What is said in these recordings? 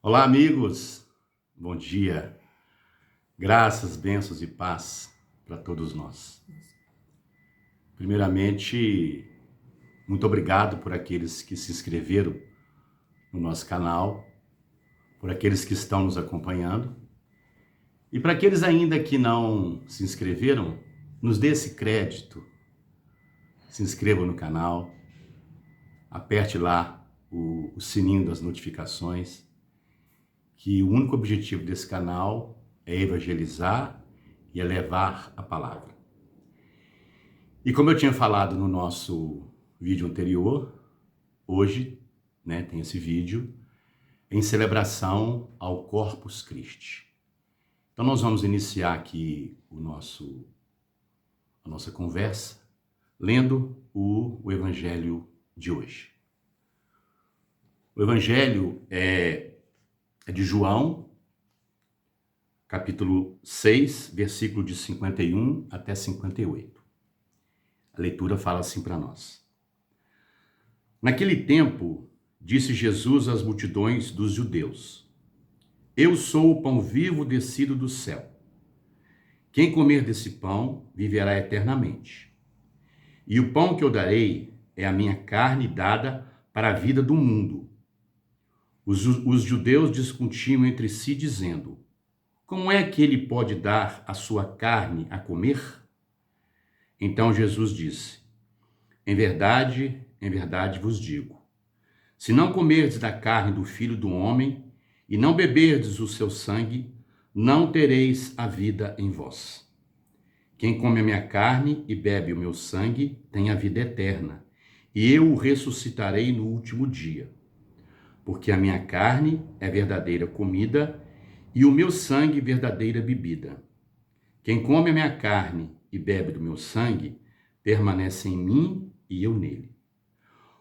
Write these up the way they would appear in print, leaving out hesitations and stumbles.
Olá, amigos. Bom dia. Graças, bênçãos e paz para todos nós. Primeiramente, muito obrigado por aqueles que se inscreveram no nosso canal, por aqueles que estão nos acompanhando. E para aqueles ainda que não se inscreveram, nos dê esse crédito. Se inscreva no canal, aperte lá o sininho das notificações, que o único objetivo desse canal é evangelizar e é levar a palavra. E como eu tinha falado no nosso vídeo anterior, hoje, tem esse vídeo em celebração ao Corpus Christi. Então nós vamos iniciar aqui a nossa conversa lendo o Evangelho de hoje. O Evangelho é de João, capítulo 6, versículo de 51 até 58. A leitura fala assim para nós. Naquele tempo, disse Jesus às multidões dos judeus: Eu sou o pão vivo descido do céu. Quem comer desse pão viverá eternamente. E o pão que eu darei é a minha carne dada para a vida do mundo. Os judeus discutiam entre si, dizendo: Como é que ele pode dar a sua carne a comer? Então Jesus disse: em verdade vos digo, se não comerdes da carne do Filho do Homem e não beberdes o seu sangue, não tereis a vida em vós. Quem come a minha carne e bebe o meu sangue tem a vida eterna, e eu o ressuscitarei no último dia. Porque a minha carne é verdadeira comida e o meu sangue verdadeira bebida. Quem come a minha carne e bebe do meu sangue permanece em mim e eu nele.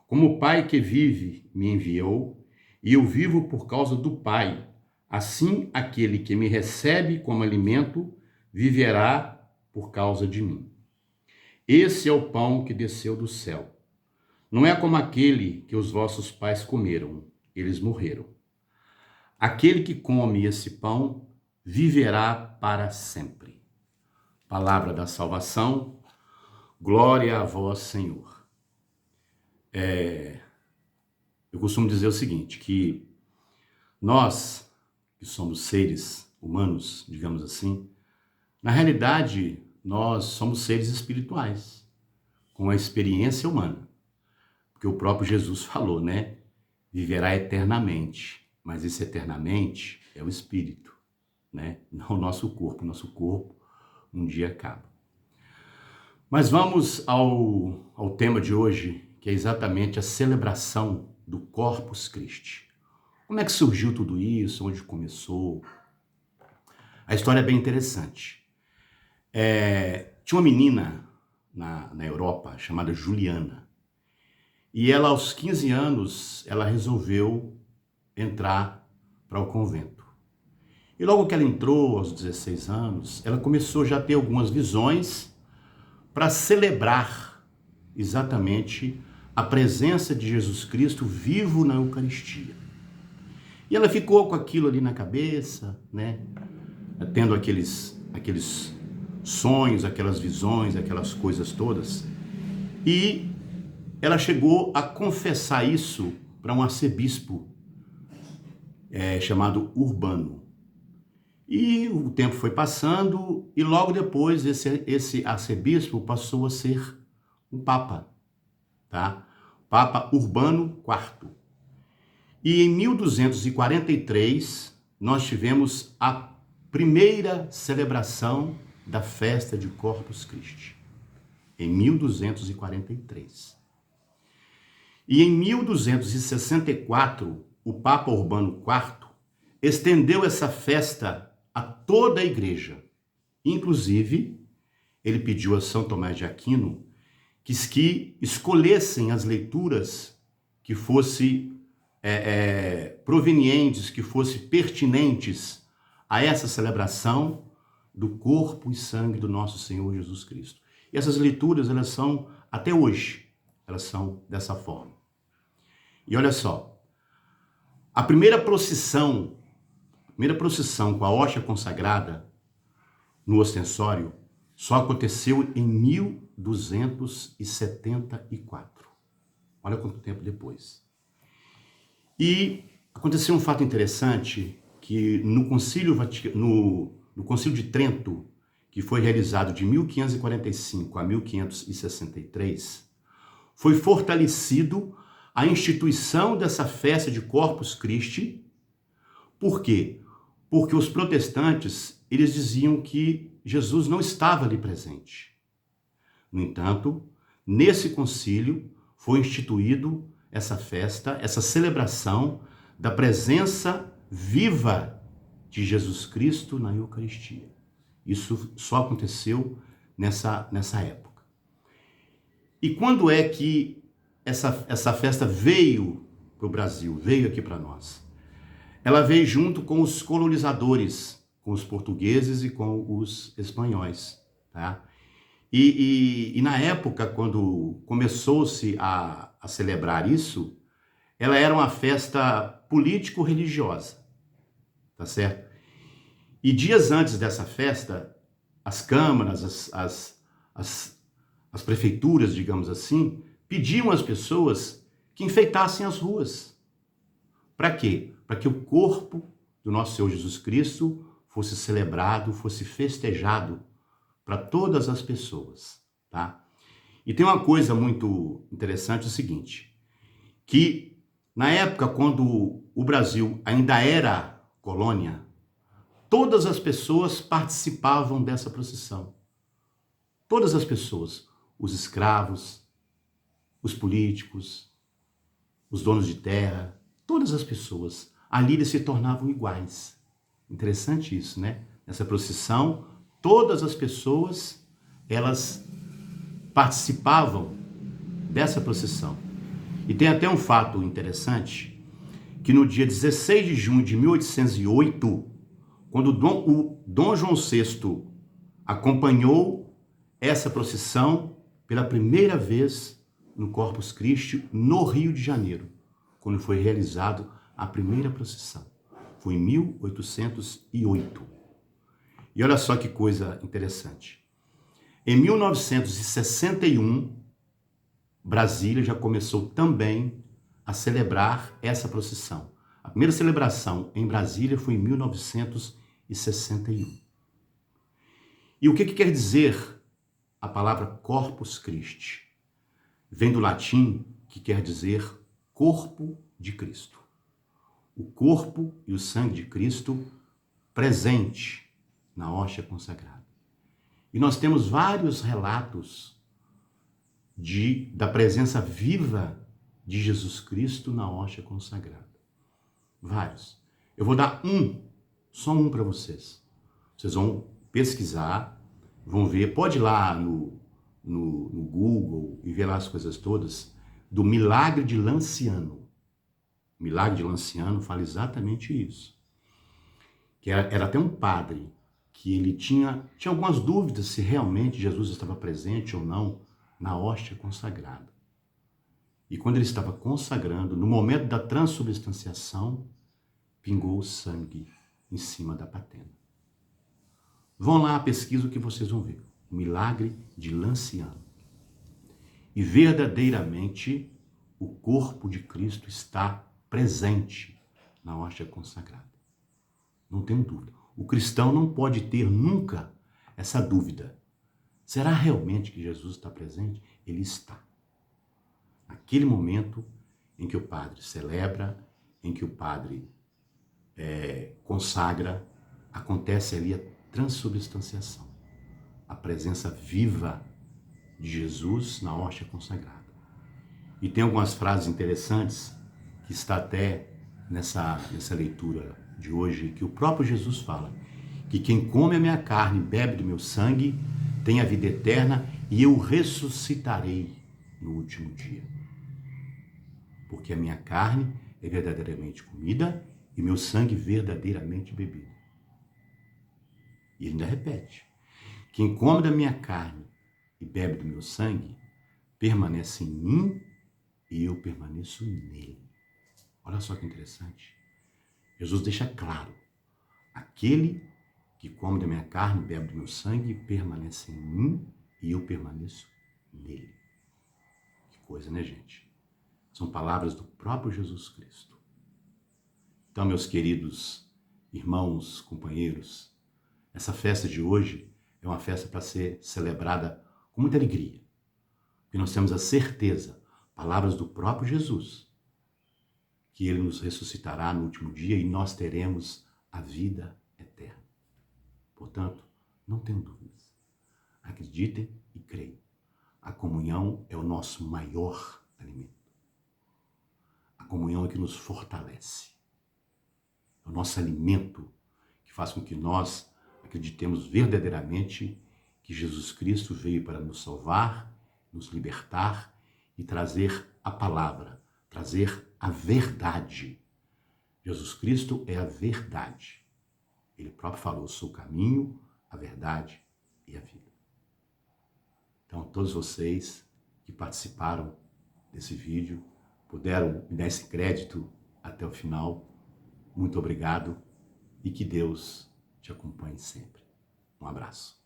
Como o Pai que vive me enviou, e eu vivo por causa do Pai, assim aquele que me recebe como alimento viverá por causa de mim. Esse é o pão que desceu do céu. Não é como aquele que os vossos pais comeram, eles morreram. Aquele que come esse pão viverá para sempre. Palavra da salvação, glória a vós, Senhor. Eu costumo dizer o seguinte, que nós, que somos seres humanos, digamos assim, na realidade, nós somos seres espirituais, com a experiência humana. Porque o próprio Jesus falou, viverá eternamente. Mas esse eternamente é o espírito, não o nosso corpo. Nosso corpo um dia acaba. Mas vamos ao tema de hoje, que é exatamente a celebração do Corpus Christi. Como é que surgiu tudo isso? Onde começou? A história é bem interessante. Tinha uma menina na Europa chamada Juliana. E ela, aos 15 anos, ela resolveu entrar para o convento. E logo que ela entrou, aos 16 anos, ela começou já a ter algumas visões para celebrar exatamente a presença de Jesus Cristo vivo na Eucaristia. E ela ficou com aquilo ali na cabeça, tendo aqueles sonhos, aquelas visões, aquelas coisas todas. E ela chegou a confessar isso para um arcebispo chamado Urbano. E o tempo foi passando e logo depois esse arcebispo passou a ser um papa, tá? Papa Urbano IV. E em 1243 nós tivemos a primeira celebração da festa de Corpus Christi. Em 1243. E em 1264, o Papa Urbano IV estendeu essa festa a toda a igreja. Inclusive, ele pediu a São Tomás de Aquino que escolhessem as leituras que fossem provenientes, que fossem pertinentes a essa celebração do corpo e sangue do nosso Senhor Jesus Cristo. E essas leituras, elas são, até hoje, elas são dessa forma. E olha só, A primeira procissão com a hóstia consagrada no ostensório só aconteceu em 1274. Olha quanto tempo depois. E aconteceu um fato interessante que no Concílio de Trento, que foi realizado de 1545 a 1563, foi fortalecido a instituição dessa festa de Corpus Christi. Por quê? Porque os protestantes, eles diziam que Jesus não estava ali presente. No entanto, nesse concílio foi instituído essa festa, essa celebração da presença viva de Jesus Cristo na Eucaristia. Isso só aconteceu nessa época. E quando é que essa festa veio para o Brasil, veio aqui para nós? Ela veio junto com os colonizadores, com os portugueses e com os espanhóis, tá? E na época, quando começou-se a celebrar isso, ela era uma festa político-religiosa, tá certo? E dias antes dessa festa, as câmaras, as prefeituras, digamos assim, pediam às pessoas que enfeitassem as ruas. Para quê? Para que o corpo do nosso Senhor Jesus Cristo fosse celebrado, fosse festejado para todas as pessoas, tá? E tem uma coisa muito interessante, o seguinte, que na época, quando o Brasil ainda era colônia, todas as pessoas participavam dessa procissão. Todas as pessoas, os escravos, os políticos, os donos de terra, todas as pessoas, ali eles se tornavam iguais. Interessante isso, né? Nessa procissão, todas as pessoas, elas participavam dessa procissão. E tem até um fato interessante, que no dia 16 de junho de 1808, quando o Dom João VI acompanhou essa procissão pela primeira vez no Corpus Christi, no Rio de Janeiro, quando foi realizado a primeira procissão. Foi em 1808. E olha só que coisa interessante. Em 1961, Brasília já começou também a celebrar essa procissão. A primeira celebração em Brasília foi em 1961. E o que quer dizer a palavra Corpus Christi? Vem do latim, que quer dizer corpo de Cristo. O corpo e o sangue de Cristo presente na hóstia consagrada. E nós temos vários relatos da presença viva de Jesus Cristo na hóstia consagrada. Vários. Eu vou dar só um para vocês. Vocês vão pesquisar, vão ver, pode ir lá no Google e ver lá as coisas todas, do milagre de Lanciano. O milagre de Lanciano fala exatamente isso. Que era até um padre, que ele tinha algumas dúvidas se realmente Jesus estava presente ou não na hóstia consagrada. E quando ele estava consagrando, no momento da transubstanciação, pingou o sangue em cima da patena. Vão lá, pesquisa o que vocês vão ver. O milagre de Lanciano. E verdadeiramente o corpo de Cristo está presente na hóstia consagrada. Não tenho dúvida. O cristão não pode ter nunca essa dúvida. Será realmente que Jesus está presente? Ele está. Naquele momento em que o padre celebra, em que o padre consagra, acontece ali a transubstanciação. A presença viva de Jesus na hóstia consagrada. E tem algumas frases interessantes que está até nessa leitura de hoje, que o próprio Jesus fala, que quem come a minha carne e bebe do meu sangue tem a vida eterna e eu ressuscitarei no último dia. Porque a minha carne é verdadeiramente comida e meu sangue verdadeiramente bebido. E ele ainda repete, quem come da minha carne e bebe do meu sangue permanece em mim e eu permaneço nele. Olha só que interessante. Jesus deixa claro: aquele que come da minha carne, bebe do meu sangue, permanece em mim e eu permaneço nele. Que coisa, né, gente? São palavras do próprio Jesus Cristo. Então, meus queridos irmãos, companheiros, essa festa de hoje é uma festa para ser celebrada com muita alegria, porque nós temos a certeza, palavras do próprio Jesus, que ele nos ressuscitará no último dia e nós teremos a vida eterna. Portanto, não tenham dúvidas. Acreditem e creiam. A comunhão é o nosso maior alimento. A comunhão é que nos fortalece. É o nosso alimento que faz com que nós acreditemos verdadeiramente que Jesus Cristo veio para nos salvar, nos libertar e trazer a palavra, trazer a verdade. Jesus Cristo é a verdade. Ele próprio falou: eu sou o caminho, a verdade e a vida. Então, todos vocês que participaram desse vídeo, puderam me dar esse crédito até o final, muito obrigado e que Deus te acompanhe sempre. Um abraço.